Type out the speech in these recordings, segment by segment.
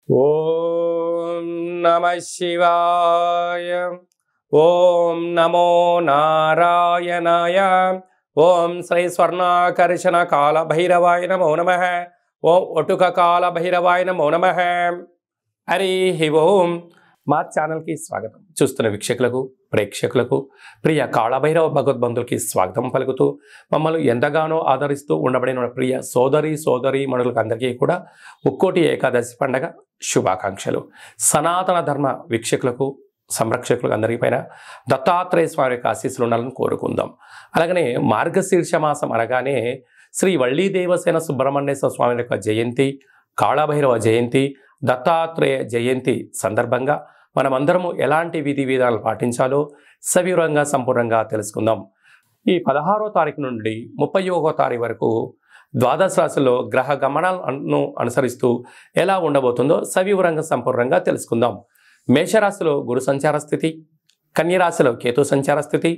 ఓం నమః శివాయ. ఓం నమో నారాయణాయ. ఓం శ్రీ స్వర్ణాకర్షణ కాల భైరవాయ నమో నమః. ఓం ఒటుక కాల భైరవాయ నమో నమః. హరి ఓం. మా ఛానల్కి స్వాగతం. చూస్తున్న వీక్షకులకు, ప్రేక్షకులకు, ప్రియ కాళభైరవ భగవద్బంధులకి స్వాగతం పలుకుతూ మమ్మల్ని ఎంతగానో ఆదరిస్తూ ఉండబడిన ప్రియ సోదరి మనులకు అందరికీ కూడా ముక్కోటి ఏకాదశి పండగ శుభాకాంక్షలు. సనాతన ధర్మ వీక్షకులకు, సంరక్షకులకు అందరికీ పైన దత్తాత్రేయ స్వామి యొక్క ఆశీస్సులు ఉండాలని కోరుకుందాం. అలాగనే మార్గశీర్ష మాసం అనగానే శ్రీ వల్లి దేవసేన సుబ్రహ్మణ్యేశ్వర స్వామి యొక్క జయంతి, కాళభైరవ జయంతి, దత్తాత్రేయ జయంతి సందర్భంగా మనమందరము ఎలాంటి విధి విధానాలు పాటించాలో సవివరంగా సంపూర్ణంగా తెలుసుకుందాం. ఈ 16వ తారీఖు నుండి 31వ తారీఖు వరకు ద్వాదశ రాశుల్లో గ్రహ గమనాలను అనుసరిస్తూ ఎలా ఉండబోతుందో సవివరంగా సంపూర్ణంగా తెలుసుకుందాం. మేషరాశిలో గురు సంచార స్థితి, కన్యరాశిలో కేతు సంచార స్థితి,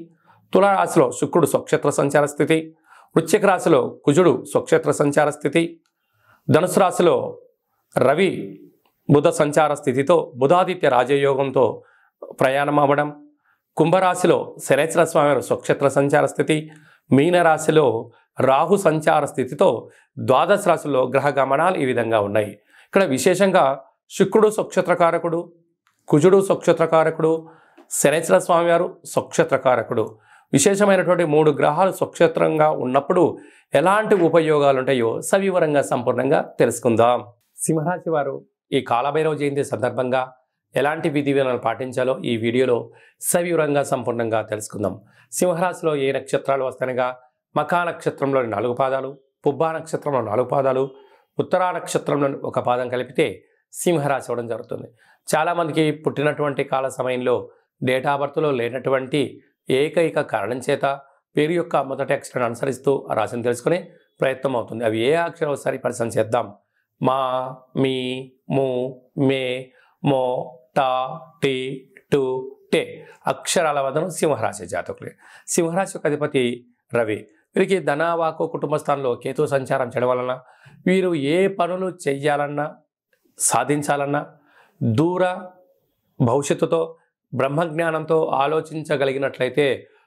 తులారాశిలో శుక్రుడు స్వక్షేత్ర సంచార స్థితి, వృశ్చిక రాశిలో కుజుడు స్వక్షేత్ర సంచార స్థితి, ధనుసు రాశిలో రవి బుధ సంచార స్థితితో బుధాదిత్య రాజయోగంతో ప్రయాణం అవ్వడం, కుంభరాశిలో శనేశ్వర స్వామి స్వక్షేత్ర సంచార స్థితి, మీనరాశిలో రాహు సంచార స్థితితో ద్వాదశ రాశుల్లో గ్రహ గమనాలు ఈ విధంగా ఉన్నాయి. ఇక్కడ విశేషంగా శుక్రుడు స్వక్షేత్రకారకుడు, కుజుడు స్వక్షేత్రకారకుడు, శనేశ్వర స్వామి వారు స్వక్షేత్రకారకుడు. విశేషమైనటువంటి 3 గ్రహాలు స్వక్షేత్రంగా ఉన్నప్పుడు ఎలాంటి ఉపయోగాలు ఉంటాయో సవివరంగా సంపూర్ణంగా తెలుసుకుందాం. సింహరాశి వారు ఈ కాళభైరవ జయంతి సందర్భంగా ఎలాంటి విధి విధానాలు పాటించాలో ఈ వీడియోలో సవివరంగా సంపూర్ణంగా తెలుసుకుందాం. సింహరాశిలో ఏ నక్షత్రాలు వస్తాయనగా మఖా నక్షత్రంలోని 4 పాదాలు, పుబ్బా నక్షత్రంలో 4 పాదాలు, ఉత్తరా నక్షత్రంలోని 1 పాదం కలిపితే సింహరాశి అవ్వడం జరుగుతుంది. చాలామందికి పుట్టినటువంటి కాల సమయంలో డేటా బర్త్లో లేనటువంటి ఏకైక కారణం చేత పేరు యొక్క మొదటి అక్షరాన్ని అనుసరిస్తూ ఆ రాశిని తెలుసుకునే ప్రయత్నం అవుతుంది. అవి ఏ అక్షరం ఒకసారి పరిశీలన చేద్దాం. మా, మీ, ము, మే, మో, టా, టి, టు, టే అక్షరాల వదనం సింహరాశి జాతకులే. సింహరాశి యొక్క అధిపతి రవి. వీరికి ధనవాకు కుటుంబ స్థానంలో కేతు సంచారం చేయడం వలన వీరు ఏ పనులు చెయ్యాలన్నా, సాధించాలన్నా దూర భవిష్యత్తుతో బ్రహ్మజ్ఞానంతో ఆలోచించగలిగినట్లయితే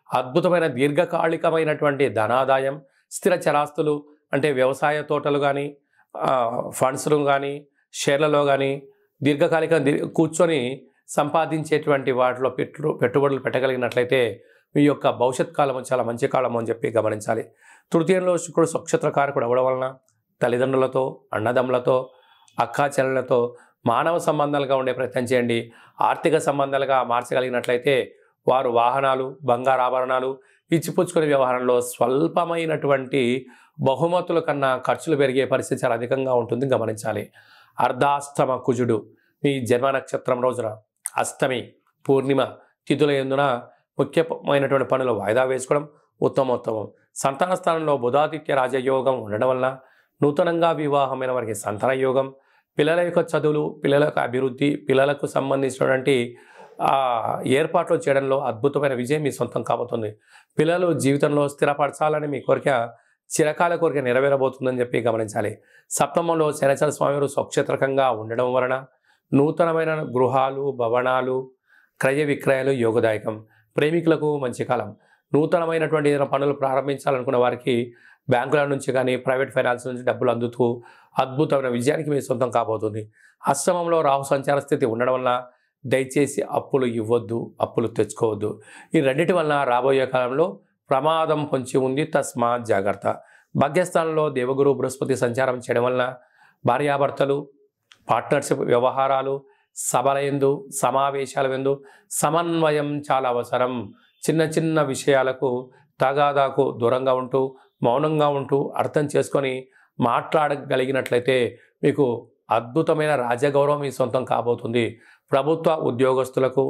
అద్భుతమైన దీర్ఘకాలికమైనటువంటి ధనాదాయం, స్థిర చరాస్తులు అంటే వ్యవసాయ తోటలు కానీ, ఫండ్స్లు కానీ, షేర్లలో కానీ దీర్ఘకాలిక కూర్చొని సంపాదించేటువంటి వాటిలో పెట్టుబడులు పెట్టగలిగినట్లయితే మీ యొక్క భవిష్యత్ కాలము చాలా మంచి కాలము అని చెప్పి గమనించాలి. తృతీయంలో శుక్రుడు స్వక్షేత్రకారకుడు అవ్వడం వలన తల్లిదండ్రులతో, అన్నదమ్ములతో, అక్కా చెల్లెలతో మానవ సంబంధాలుగా ఉండే ప్రయత్నం చేయండి. ఆర్థిక సంబంధాలుగా మార్చగలిగినట్లయితే వారు వాహనాలు, బంగారాభరణాలు ఇచ్చిపుచ్చుకునే వ్యవహారంలో స్వల్పమైనటువంటి బహుమతుల కన్నా ఖర్చులు పెరిగే పరిస్థితి చాలా అధికంగా ఉంటుంది, గమనించాలి. అర్ధాష్టమ కుజుడు మీ జన్మ నక్షత్రం రోజున అష్టమి, పూర్ణిమ తిథుల యందున ముఖ్యమైనటువంటి పనులు వాయిదా వేసుకోవడం ఉత్తమోత్తమం. సంతాన స్థానంలో బుధాదిత్య రాజయోగం ఉండడం వలన నూతనంగా వివాహమైన వారికి సంతాన యోగం, పిల్లల యొక్క చదువులు, పిల్లల యొక్క అభివృద్ధి, పిల్లలకు సంబంధించినటువంటి ఏర్పాట్లు చేయడంలో అద్భుతమైన విజయం మీ సొంతం కాబోతుంది. పిల్లలు జీవితంలో స్థిరపరచాలని మీ కోరిక చిరకాల కోరిక నెరవేరబోతుందని చెప్పి గమనించాలి. సప్తమంలో శనేశ్వర స్వామి స్వక్షేత్రకంగా ఉండడం వలన నూతనమైన గృహాలు, భవనాలు, క్రయ విక్రయాలు యోగదాయకం. ప్రేమికులకు మంచి కాలం. నూతనమైనటువంటి ఏదైనా పనులు ప్రారంభించాలనుకున్న వారికి బ్యాంకుల నుంచి కానీ, ప్రైవేట్ ఫైనాన్స్ నుంచి డబ్బులు అందుతూ అద్భుతమైన విజయానికి మీ సొంతం కాబోతుంది. అష్టమంలో రాహు సంచార స్థితి ఉండడం వలన దయచేసి అప్పులు ఇవ్వద్దు, అప్పులు తెచ్చుకోవద్దు. ఈ రెండింటి వలన రాబోయే కాలంలో ప్రమాదం పొంచి ఉంది, తస్మాత్ జాగ్రత్త. భాగ్యస్థానంలో దేవగురు బృహస్పతి సంచారం చేయడం వలన భార్యాభర్తలు, పార్ట్నర్షిప్ వ్యవహారాలు, సభల యందు, సమావేశాల యందు సమన్వయం చాలా అవసరం. చిన్న చిన్న విషయాలకు తగాదాకు దూరంగా ఉంటూ, మౌనంగా ఉంటూ అర్థం చేసుకొని మాట్లాడగలిగినట్లయితే మీకు అద్భుతమైన రాజగౌరవం మీ సొంతం కాబోతుంది. ప్రభుత్వ ఉద్యోగస్తులకు,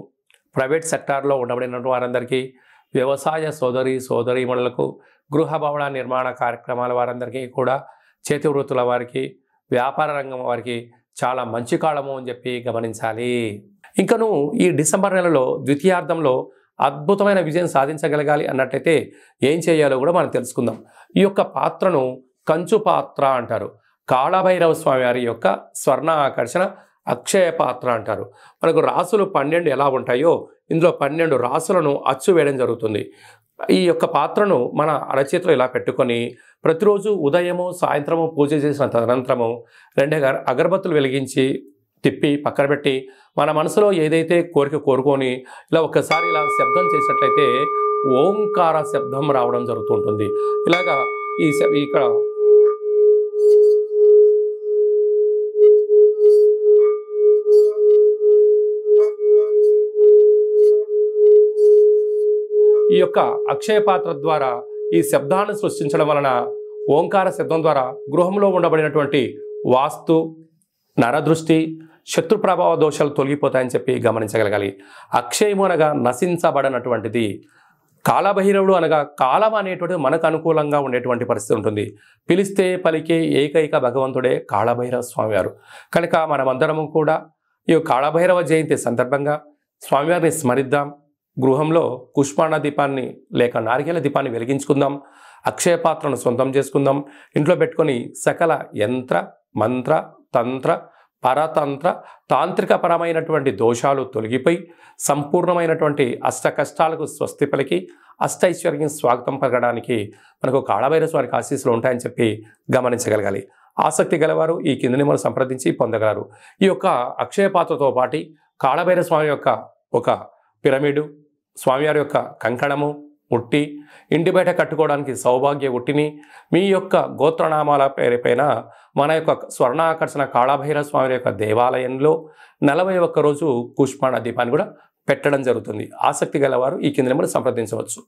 ప్రైవేట్ సెక్టార్లో ఉండబడిన వారందరికీ, వ్యవసాయ సోదరీమణులకు, గృహ భవన నిర్మాణ కార్యక్రమాల వారందరికీ కూడా, చేతి వృత్తుల వారికి, వ్యాపార రంగం వారికి చాలా మంచి కాలము అని చెప్పి గమనించాలి. ఇంకను ఈ డిసెంబర్ నెలలో ద్వితీయార్థంలో అద్భుతమైన విజయం సాధించగలగాలి అన్నట్టయితే ఏం చేయాలో కూడా మనం తెలుసుకుందాం. ఈ యొక్క పాత్రను కంచు పాత్ర అంటారు. కాళభైరవ స్వామి వారి యొక్క స్వర్ణ ఆకర్షణ అక్షయ పాత్ర అంటారు. మనకు రాసులు 12 ఎలా ఉంటాయో ఇందులో 12 రాసులను అచ్చు వేయడం జరుగుతుంది. ఈ యొక్క పాత్రను మన అరచేతిలో ఇలా పెట్టుకొని ప్రతిరోజు ఉదయము సాయంత్రము పూజ చేసిన తదనంతరము 2 అగరబత్తులు వెలిగించి తిప్పి పక్కన పెట్టి మన మనసులో ఏదైతే కోరిక కోరుకొని ఇలా ఒక్కసారి ఇలా శబ్దం చేసినట్లయితే ఓంకార శబ్దం రావడం జరుగుతుంటుంది. ఇలాగా ఇక్కడ ఈ యొక్క అక్షయ పాత్ర ద్వారా ఈ శబ్దాన్ని సృష్టించడం వలన ఓంకార శబ్దం ద్వారా గృహంలో ఉండబడినటువంటి వాస్తు, నరదృష్టి, శత్రు ప్రభావ దోషాలు తొలగిపోతాయని చెప్పి గమనించగలగాలి. అక్షయము అనగా నశించబడనటువంటిది. కాలభైరవుడు అనగా కాలం అనేటువంటిది మనకు అనుకూలంగా ఉండేటువంటి పరిస్థితి ఉంటుంది. పిలిస్తే పలికే ఏకైక భగవంతుడే కాళభైరవ స్వామివారు. కనుక మనమందరము కూడా ఈ కాళభైరవ జయంతి సందర్భంగా స్వామివారిని స్మరిద్దాం. గృహంలో కుష్మాండ దీపాన్ని లేక నారికేల దీపాన్ని వెలిగించుకుందాం. అక్షయ పాత్రను సొంతం చేసుకుందాం. ఇంట్లో పెట్టుకొని సకల యంత్ర, మంత్ర, తంత్ర, పరతంత్ర, తాంత్రికపరమైనటువంటి దోషాలు తొలగిపోయి సంపూర్ణమైనటువంటి అష్ట కష్టాలకు స్వస్తి పలికి అష్టైశ్వర్యం స్వాగతం పలకడానికి మనకు కాళభైరవ స్వామికి ఆశీస్సులు ఉంటాయని చెప్పి గమనించగలగాలి. ఆసక్తి గలవారు ఈ కింద నెంబర్ను సంప్రదించి పొందగలరు. ఈ యొక్క అక్షయ పాత్రతో పాటు కాళభైరవ స్వామి యొక్క ఒక పిరమిడు, స్వామివారి యొక్క కంకణము, ఉట్టి, ఇంటి బయట కట్టుకోవడానికి సౌభాగ్య ఉట్టిని, మీ యొక్క గోత్రనామాల పేరుపైన మన యొక్క స్వర్ణాకర్షణ కాళభైరవ స్వామి యొక్క దేవాలయంలో 41 రోజు కుష్మాండ దీపాన్ని కూడా పెట్టడం జరుగుతుంది. ఆసక్తి గలవారు ఈ కింద నెంబర్ సంప్రదించవచ్చు.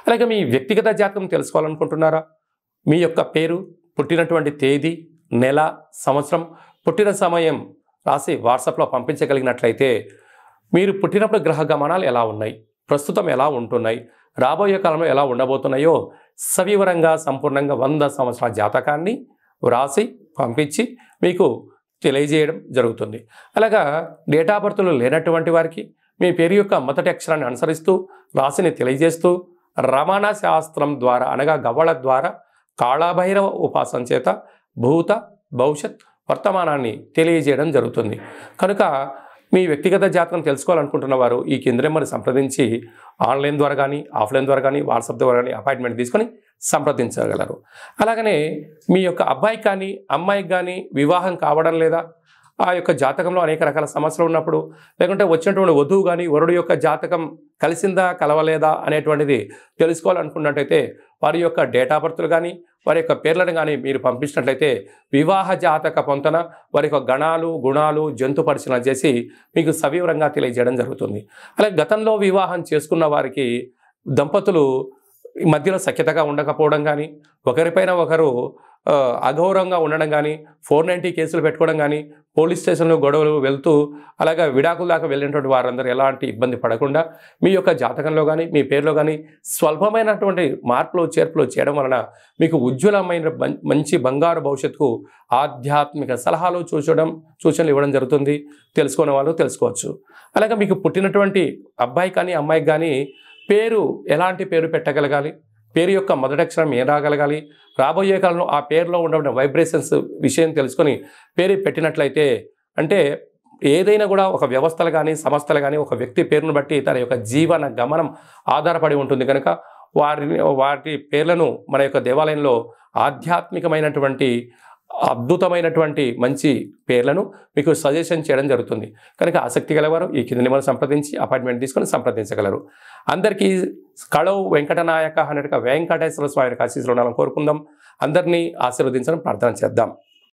అలాగే మీ వ్యక్తిగత జాతకం తెలుసుకోవాలనుకుంటున్నారా? మీ యొక్క పేరు, పుట్టినటువంటి తేదీ, నెల, సంవత్సరం, పుట్టిన సమయం రాసి వాట్సాప్లో పంపించగలిగినట్లయితే మీరు పుట్టినప్పుడు గ్రహ గమనాలు ఎలా ఉన్నాయి, ప్రస్తుతం ఎలా ఉంటున్నాయి, రాబోయే కాలంలో ఎలా ఉండబోతున్నాయో సవివరంగా సంపూర్ణంగా 100 సంవత్సరాల జాతకాన్ని వ్రాసి పంపించి మీకు తెలియజేయడం జరుగుతుంది. అలాగా డేట్ ఆఫ్ బర్త్లు లేనటువంటి వారికి మీ పేరు యొక్క మొదటి అక్షరాన్ని అనుసరిస్తూ రాశిని తెలియజేస్తూ రమణ శాస్త్రం ద్వారా అనగా గవ్వళ ద్వారా కాళభైరవ ఉపాసన చేత భూత, భవిష్యత్, వర్తమానాన్ని తెలియజేయడం జరుగుతుంది. కనుక మీ వ్యక్తిగత జాతకం తెలుసుకోవాలనుకుంటున్న వారు ఈ కింద నెంబర్ని సంప్రదించి ఆన్లైన్ ద్వారా కానీ ఆఫ్లైన్ ద్వారా కానీ వాట్సాప్ ద్వారా కానీ అపాయింట్మెంట్ తీసుకొని సంప్రదించగలరు. అలాగనే మీ యొక్క అబ్బాయికి కానీ అమ్మాయికి కానీ వివాహం కావడం లేదా, ఆ యొక్క జాతకంలో అనేక రకాల సమస్యలు ఉన్నప్పుడు, లేకుంటే వచ్చినటువంటి వధువు కానీ వరుడు యొక్క జాతకం కలిసిందా కలవలేదా అనేటువంటిది తెలుసుకోవాలనుకున్నట్టయితే వారి యొక్క డేట్ ఆఫ్ బర్త్లు కానీ వారి యొక్క పేర్లను కానీ మీరు పంపించినట్లయితే వివాహ జాతక పొంతన, వారి యొక్క గణాలు, గుణాలు, జంతు పరిశీలన చేసి మీకు సవివరంగా తెలియజేయడం జరుగుతుంది. అలాగే గతంలో వివాహం చేసుకున్న వారికి దంపతులు మధ్యలో సఖ్యతగా ఉండకపోవడం కానీ, ఒకరిపైన ఒకరు అగౌరవంగా ఉండడం కానీ, 490 కేసులు పెట్టుకోవడం కానీ, పోలీస్ స్టేషన్లో గొడవలు వెళ్తూ అలాగా విడాకుల దాకా వెళ్ళినటువంటి వారందరూ ఎలాంటి ఇబ్బంది పడకుండా మీ యొక్క జాతకంలో కానీ మీ పేరులో కానీ స్వల్పమైనటువంటి మార్పులు చేర్పులు చేయడం వలన మీకు ఉజ్వలమైన మంచి బంగారు భవిష్యత్తుకు ఆధ్యాత్మిక సలహాలు సూచనలు ఇవ్వడం జరుగుతుంది. తెలుసుకునే వాళ్ళు తెలుసుకోవచ్చు. అలాగే మీకు పుట్టినటువంటి అబ్బాయి కానీ అమ్మాయికి కానీ పేరు ఎలాంటి పేరు పెట్టగలగాలి, పేరు యొక్క మొదటి అక్షరం ఏం రాగలగాలి, రాబోయే కాలంలో ఆ పేరులో ఉన్న వైబ్రేషన్స్ విషయం తెలుసుకొని పేరు పెట్టినట్లయితే, అంటే ఏదైనా కూడా ఒక వ్యవస్థలు కానీ సంస్థలు కానీ ఒక వ్యక్తి పేరును బట్టి తన యొక్క జీవన గమనం ఆధారపడి ఉంటుంది. కనుక వాటి పేర్లను మన యొక్క దేవాలయంలో ఆధ్యాత్మికమైనటువంటి అద్భుతమైనటువంటి మంచి పేర్లను మీకు సజెషన్ చేయడం జరుగుతుంది. కనుక ఆసక్తి గలవారు ఈ కింద నెంబర్ సంప్రదించి అపాయింట్మెంట్ తీసుకొని సంప్రదించగలరు. అందరికీ కళవు వెంకటనాయక అన్నట్టుగా వెంకటేశ్వర స్వామి ఆశీస్సులు ఉండాలని కోరుకుందాం. అందరినీ ఆశీర్వదించడం ప్రార్థన చేద్దాం.